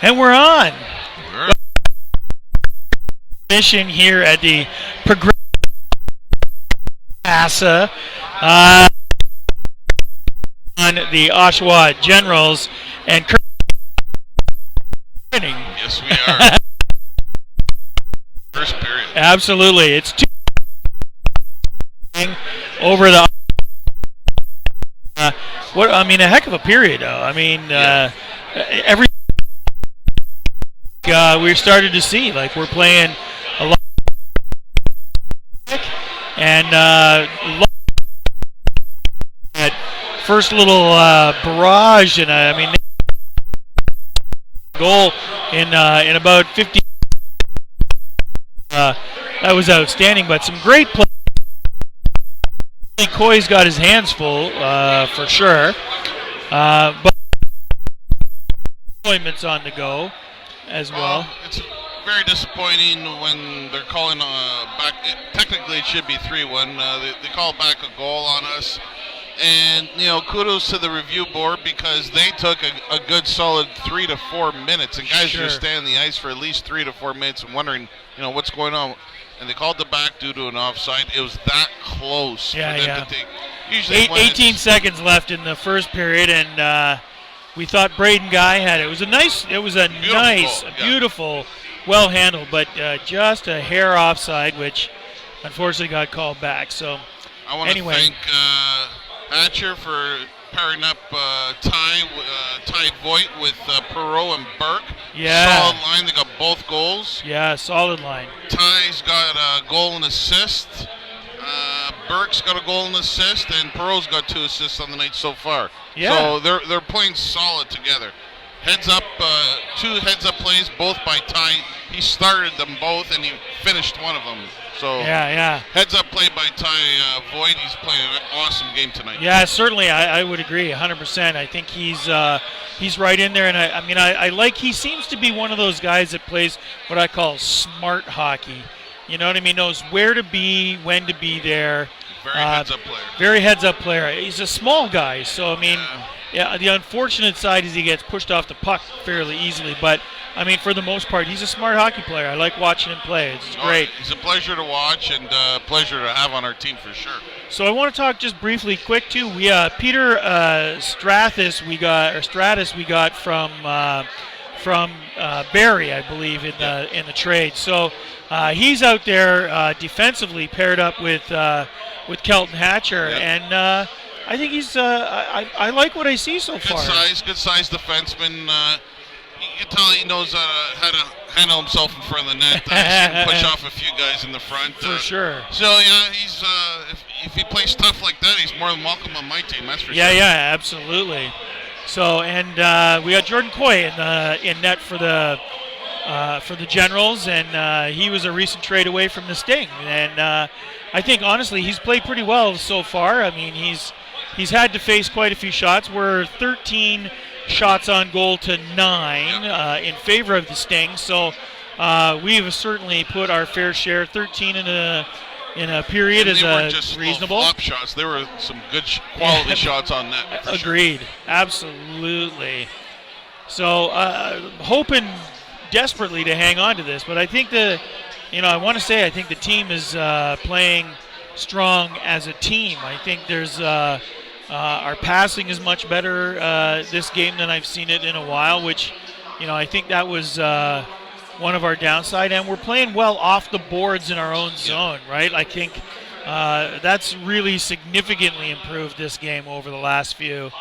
And we're on. Mission here at the Progressive Asa on the Oshawa Generals and Yes, we are. First period. Absolutely. It's 2 over the a heck of a period though. Every we started to see we're playing a lot and that first little barrage and goal in about 50. That was outstanding, but some great play. Coy's got his hands full for sure, but appointments on the go as well. It's very disappointing when they're calling back. Technically, it should be 3-1. They call back a goal on us. And, kudos to the review board because they took a good solid 3 to 4 minutes. And guys are staying on the ice for at least 3 to 4 minutes and wondering, what's going on. And they called it back due to an offside. It was that close for them to take. Usually 18 seconds left in the first period, and we thought Braden Guy had it. It was a beautiful, well handled, but just a hair offside, which unfortunately got called back. So I want to thank Hatcher for pairing up Ty Voigt with Perreault and Burke. Yeah. Solid line. They got both goals. Yeah, solid line. Ty's got a goal and assist. Burke's got a goal and assist, and Perreault's got 2 assists on the night so far. Yeah. So they're playing solid together. Heads up, 2 heads-up plays, both by Ty. He started them both, and he finished one of them. So heads-up play by Ty Voigt. He's playing an awesome game tonight. Yeah, certainly. I would agree 100%. I think he's right in there, and I like. He seems to be one of those guys that plays what I call smart hockey. You know what I mean? Knows where to be, when to be there. Very heads-up player. Very heads-up player. He's a small guy, so the unfortunate side is he gets pushed off the puck fairly easily, but for the most part, he's a smart hockey player. I like watching him play. It's great. He's a pleasure to watch and a pleasure to have on our team for sure. So I want to talk just briefly, quick too. We Peter Stratus we got from Barrie, I believe, in the trade. So he's out there defensively paired up with Kelton Hatcher, and I think he's. I like what I see so far. Good size defenseman. You can tell he knows how to handle himself in front of the net. Push off a few guys in the front. For sure. So he's if he plays tough like that, he's more than welcome on my team. That's for sure. Yeah, absolutely. So and we got Jordan Coy in net for the Generals, and he was a recent trade away from the Sting, and I think honestly he's played pretty well so far. He's had to face quite a few shots. We're 13 shots on goal to 9 in favor of the Sting, so we've certainly put our fair share. 13 in a period is reasonable. Flop shots. There were some good quality shots on net. Agreed. Sure. Absolutely. So hoping desperately to hang on to this, but I think I want to say I think the team is playing strong as a team. I think there's our passing is much better this game than I've seen it in a while, which I think that was one of our downside, and we're playing well off the boards in our own zone, right? I think that's really significantly improved this game over the last few.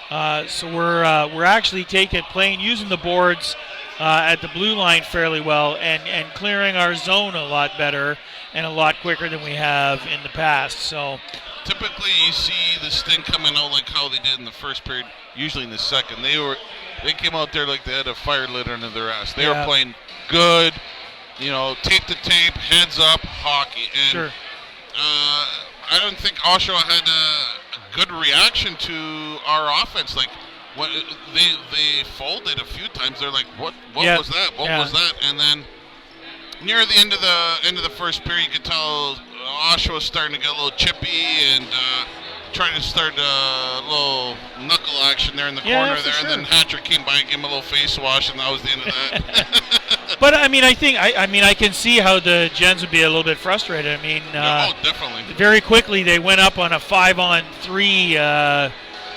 So we're actually using the boards at the blue line fairly well and clearing our zone a lot better and a lot quicker than we have in the past. So typically you see the Sting coming out like how they did in the first period, usually in the second. They came out there like they had a fire lit under their ass. They were playing good, tape to tape, heads up hockey. And sure. I don't think Oshawa had a good reaction to our offense. Like when they folded a few times. They're like, what was that? What was that? And then near the end of the first period, you could tell Oshawa was starting to get a little chippy, and trying to start a little knuckle action there in the corner there, sure. and then Hatcher came by and gave him a little face wash, and that was the end of that. But I mean, I can see how the Gens would be a little bit frustrated. I mean, Definitely. Very quickly they went up on a 5-on-3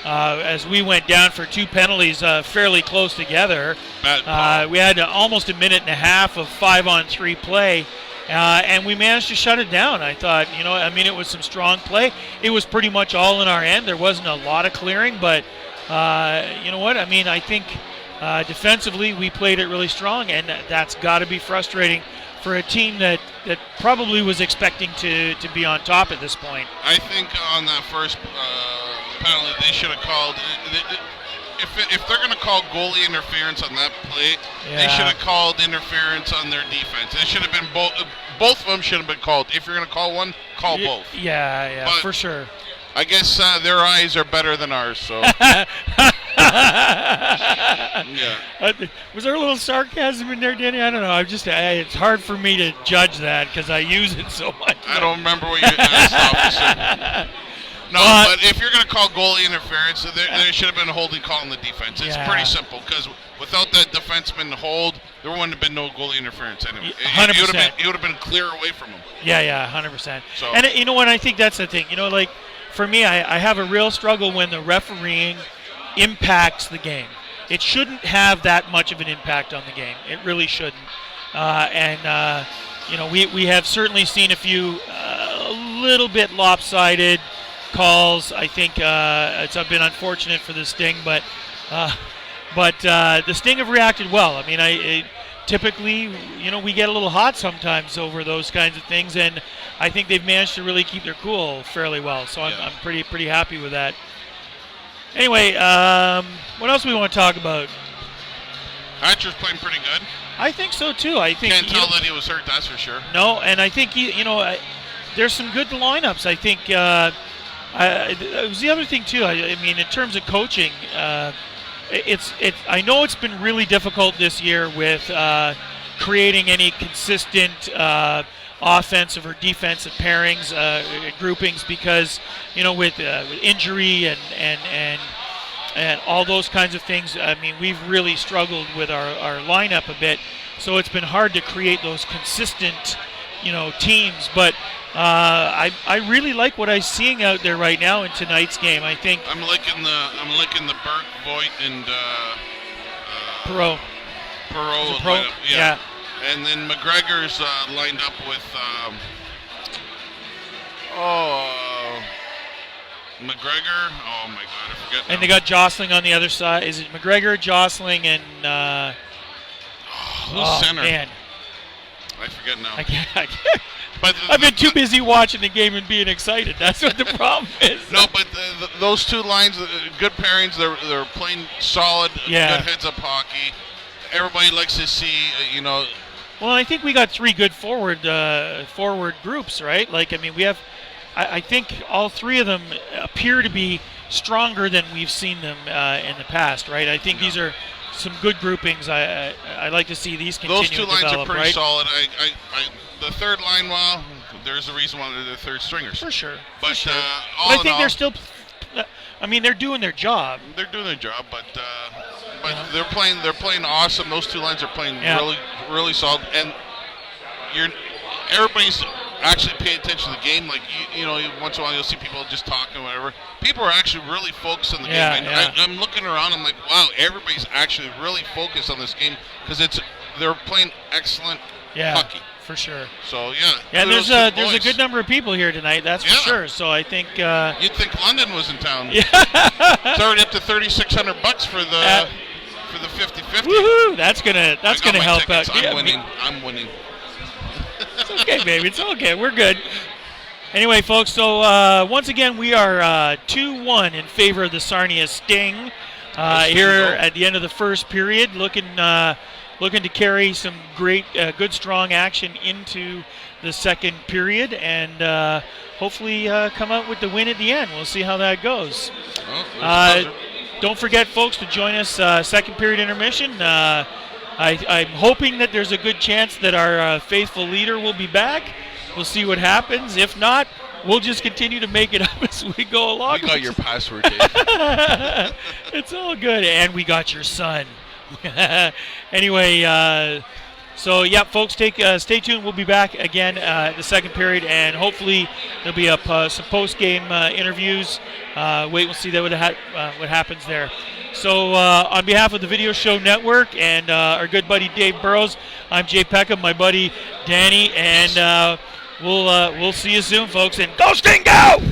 as we went down for 2 penalties fairly close together. We had almost a minute and a half of 5-on-3 play. And we managed to shut it down. I thought, it was some strong play. It was pretty much all in our end. There wasn't a lot of clearing, but you know what? I mean, I think defensively we played it really strong, and that's got to be frustrating for a team that probably was expecting to be on top at this point. I think on that first penalty, they should have called. If they're going to call goalie interference on that play, they should have called interference on their defense. It should have been both. Both of them should have been called. If you're going to call one, call both. Yeah, but for sure. I guess their eyes are better than ours, so. Was there a little sarcasm in there, Danny? I don't know. It's hard for me to judge that because I use it so much. I don't remember what you asked, officer. No, but if you're going to call goalie interference, there should have been a holding call on the defense. It's pretty simple because without that defenseman hold, there wouldn't have been no goalie interference anyway. 100%. It would have been clear away from him. Yeah, 100%. So. And you know what? I think that's the thing. For me, I have a real struggle when the refereeing impacts the game. It shouldn't have that much of an impact on the game. It really shouldn't. We have certainly seen a few a little bit lopsided calls. I think it's been unfortunate for the Sting, but the Sting have reacted well. I mean, typically, we get a little hot sometimes over those kinds of things, and I think they've managed to really keep their cool fairly well. So I'm pretty happy with that. Anyway, what else do we want to talk about? Hatcher's playing pretty good. I think so too. I think can't tell that he was hurt. That's for sure. No, and I think there's some good lineups. I think. It was the other thing too. I mean, in terms of coaching, it's. I know it's been really difficult this year with creating any consistent offensive or defensive pairings, groupings, because with injury and all those kinds of things. I mean, we've really struggled with our lineup a bit, so it's been hard to create those consistent teams, but. I really like what I'm seeing out there right now in tonight's game. I think I'm liking the Burke, Voigt, and Perreault. Lineup, yeah. And then McGregor's lined up with McGregor. Oh my God, I forget. And they got Jostling on the other side. Is it McGregor, Jostling, and who's center? Man. I forget now. I can't. But I've been too busy watching the game and being excited. That's what the problem is. No, but those two lines, good pairings. They're playing solid, good heads-up hockey. Everybody likes to see, Well, I think we got 3 good forward groups, right? Like, I mean, we have. I think all 3 of them appear to be stronger than we've seen them in the past, right? I think these are some good groupings. I like to see these continue to develop, those 2 lines are pretty right? solid. The third line, well, there's a reason why they're the third stringers. For sure. But I think they're still. I mean, they're doing their job. They're doing their job, but they're playing awesome. Those 2 lines are playing really, really solid, and everybody's actually paying attention to the game. Like once in a while you'll see people just talking or whatever. People are actually really focused on the game. And I'm looking around. I'm like, wow, everybody's actually really focused on this game because they're playing excellent hockey. For sure. So and there's a good number of people here tonight. That's for sure. So I think you'd think London was in town. It's already up to $3,600 for the 50-50. Woohoo! That's gonna help tickets. out. I'm winning. It's okay, baby. It's okay. We're good. Anyway, folks. So once again, we are 2-1 in favor of the Sarnia Sting here at the end of the first period. Looking to carry some great, good, strong action into the second period and hopefully come out with the win at the end. We'll see how that goes. Don't forget, folks, to join us second period intermission. I'm hoping that there's a good chance that our faithful leader will be back. We'll see what happens. If not, we'll just continue to make it up as we go along. We got your password, Dave. It's all good. And we got your son. Anyway, so, yeah, folks, stay tuned. We'll be back again the second period, and hopefully there'll be some post-game interviews. Wait, we'll see what happens there. So, on behalf of the Video Show Network and our good buddy Dave Burrows, I'm Jay Peckham, my buddy Danny, and we'll see you soon, folks. And go Sting, go!